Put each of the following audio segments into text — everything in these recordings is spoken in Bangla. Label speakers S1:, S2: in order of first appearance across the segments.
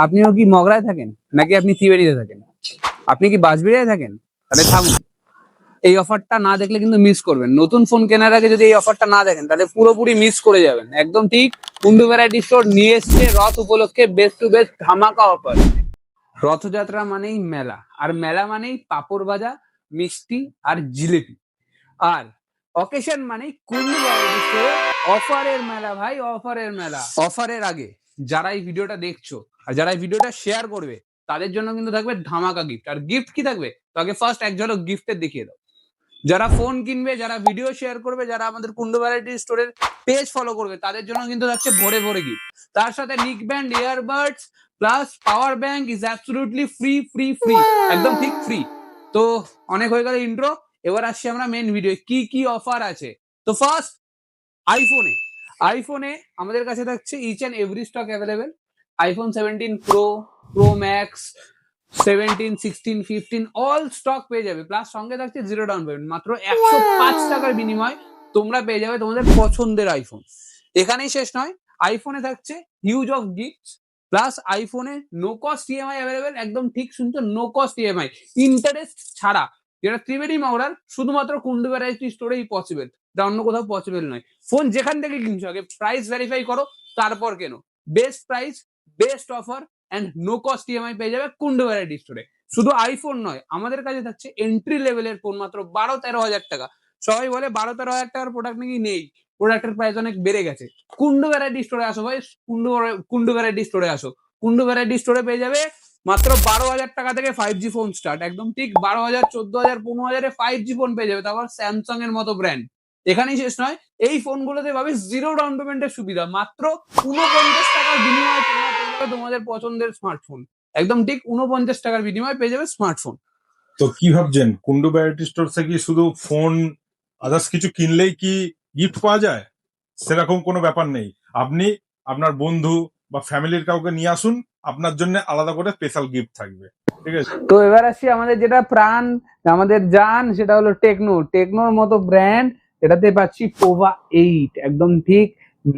S1: আপনিও কি মগরায় থাকেন নাকি আপনি ত্রিবেণীতে থাকেন? আপনি কি বাঁশবেড়িয়ায় থাকেন? তাহলে থাকুন, এই অফারটা না দেখলে কিন্তু মিস করবেন। নতুন ফোন কেনার আগে যদি এই অফারটা না দেখেন তাহলে পুরোপুরি মিস করে যাবেন। একদম ঠিক, কুন্ডু ভ্যারাইটি স্টোর নিয়ে এসছে রথ উপলক্ষে বেস্ট টু বেস্ট ধামাকা অফার। রথযাত্রা মানেই মেলা, আর মেলা মানেই পাপড় ভাজা, মিষ্টি আর জিলেপি। আর অকেশন মানেই কুন্ডু ভ্যারাইটি স্টোরে অফারের মেলা ভাই, অফারের মেলা। অফারের আগে যারা এই ভিডিওটা দেখছো আর যারা এই ভিডিওটা শেয়ার করবে তাদের জন্য কিন্তু থাকবে ধামাকা গিফট। আর গিফট কি থাকবে তো আগে ফার্স্ট এক ঝলক গিফটের দেখিয়ে দাও। যারা ফোন কিনবে, যারা ভিডিও শেয়ার করবে, যারা আমাদের কুন্ডু ভ্যারাইটি স্টোরের পেজ ফলো করবে তাদের জন্য কিন্তু থাকছে ভরে ভরে গিফট। তার সাথে নিক band, earbuds plus power bank is absolutely free free free, একদম ঠিক ফ্রি। তো অনেক হয়ে গেল ইন্ট্রো, এবার আসছি আমরা মেন ভিডিও কি কি অফার আছে। তো ফার্স্ট আইফোনে আমাদের কাছে থাকছে each and every stock available. IPhone 17 pro, pro max, 17, 16, 15 all stock পেয়ে যাবে। প্লাস সঙ্গে থাকছে জিরো ডাউন পেমেন্ট, মাত্র 105 টাকার বিনিময় তোমরা পেয়ে যাবে তোমাদের পছন্দের আইফোন। এখানেই শেষ নয়, আইফোনে থাকছে হিউজ অফ গিফট। প্লাস আইফোনে নো কস্ট ইএমআই অ্যাভেলেবেল, একদম ঠিক শুনছো, নো কস্ট ইএমআই, ইন্টারেস্ট ছাড়া, যেটা ত্রিবেণী মহড়ার শুধুমাত্র কুন্ডু ভ্যারাইটি স্টোরেই পসিবল, যা অন্য কোথাও পসিবল নয়। ফোন যেখান থেকে কিনছো আগে প্রাইস ভেরিফাই করো, তারপর কেনো। Best price, best offer and no cost EMI পেয়ে যাবে কুন্ডু ভ্যারাইটি স্টোরে। শুধু আইফোন নয়, আমাদের কাছে থাকছে এন্ট্রি লেভেলের ফোন মাত্র 12-13 হাজার টাকা। সবাই বলে 12-13 হাজার টাকার প্রোডাক্ট নাকি নেই, প্রোডাক্টের প্রাইস অনেক বেড়ে গেছে। কুন্ডু ভ্যারাইটি স্টোরে আসো ভাই, কুন্ডু ভ্যারাইটি স্টোরে আসো। কুন্ডু ভ্যারাইটি স্টোরে পেয়ে যাবে মাত্র 12 হাজার টাকা থেকে 5G ফোন স্টার্ট, একদম ঠিক 12,000, 14,000, 15,000-এ 5G ফোন পেয়ে যাবে, তারপর স্যামসাং এর মতো ব্র্যান্ড। এখানেই শেষ নয়, এই ফোনগুলোতে পাবে জিরো ডাউন পেমেন্টের সুবিধা, মাত্র 49 টাকার বিনিময়ে তোমরা পেয়ে যাবে তোমাদের পছন্দের স্মার্টফোন। একদম ঠিক 49 টাকার বিনিময়ে পেয়ে যাবে স্মার্টফোন।
S2: তো কি ভাবছেন, কুন্ডু ভ্যারাইটি স্টোর থেকে শুধু ফোন আদার্স কিছু কিনলেই কি গিফট পাওয়া যায়? সেরকম কোনো ব্যাপার নেই। আপনি আপনার বন্ধু বা ফ্যামিলির কাউকে নিয়ে আসুন, আপনার জন্য আলাদা করে স্পেশাল গিফট থাকবে, ঠিক আছে?
S1: তো এবার আসছি আমাদের যেটা প্রাণ, আমাদের জান, সেটা হলো টেকনোর মতো ব্র্যান্ড। এটাতে পাচ্ছি পোভা 8, একদম ঠিক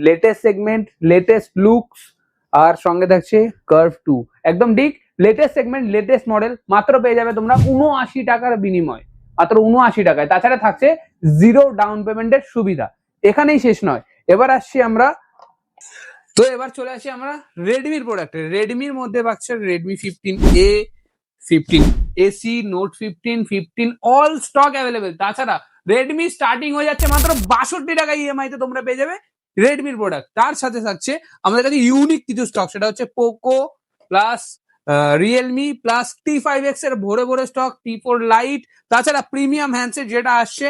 S1: লেটেস্ট সেগমেন্ট, লেটেস্ট লুকস, আর সঙ্গে থাকছে কার্ভ 2, একদম ঠিক লেটেস্ট সেগমেন্ট, লেটেস্ট মডেল। মাত্র পেয়ে যাবে তোমরা 79 টাকার বিনিময়, মাত্র 79 টাকায়। তাছাড়া থাকছে জিরো ডাউন পেমেন্টের সুবিধা। এখানেই শেষ নয়, এবার আসছি আমরা, তো এবার চলে আসি আমরা রেডমির প্রোডাক্টে। রেডমির মধ্যে পাচ্ছে Redmi 15A, 15AC, note 15, 15 all stock available. তাছাড়া রেডমি স্টার্টিং হয়ে যাচ্ছে মাত্র 62 টাকা ইএমআই তে তোমরা পেয়ে যাবে রেডমির প্রোডাক্ট। তার সাথে থাকছে আমাদের কাছে ইউনিক কিছু স্টক, সেটা হচ্ছে Poco plus Realme plus T5X এর ভরে ভরে স্টক, T4 লাইট। তাছাড়া প্রিমিয়াম হ্যান্ডসেট যেটা আসছে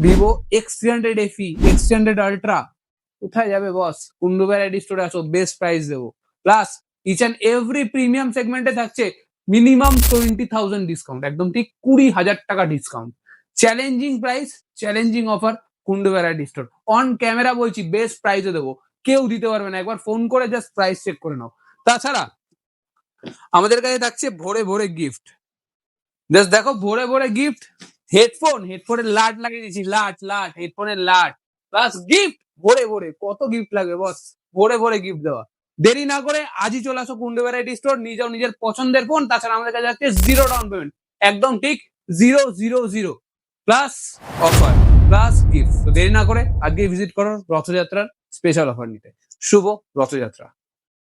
S1: Vivo X300 FE, X300 ultra. কোথায় যাবে বস? কুন্ডু ভ্যারাইটি স্টোরে আসো, বেস্ট প্রাইস দেবো। Plus each and every premium সেগমেন্টে থাকছে মিনিমাম 20,000 ডিসকাউন্ট, একদম ঠিক 20,000 টাকা discount. Challenging price, challenging offer, Kundu variety store. On camera বলছি, বেস্ট প্রাইসে দেবো, কেউ দিতে পারবে না। একবার ফোন করে জাস্ট প্রাইস চেক করে নাও। তাছাড়া আমাদের কাছে থাকছে ভরে ভরে গিফট, জাস্ট দেখো ভরে ভরে গিফট। হেডফোনের লাট লাগিয়ে দিয়েছি, লাট হেডফোনের লাট, প্লাস গিফট ভরে ভরে। কত গিফট লাগবে বস, ভরে ভরে গিফট দেওয়া। দেরি না করে আজই চলে আসো কুন্ডু ভ্যারাইটি স্টোর, নিয়ে যাও নিজের পছন্দের ফোন। তাছাড়া আমাদের কাছে আছে জিরো ডাউন পেমেন্ট, একদম ঠিক 000 প্লাস অফার প্লাস গিফট। তো দেরি না করে আজকে ভিজিট করো রথযাত্রার স্পেশাল অফার নিতে। শুভ রথযাত্রা।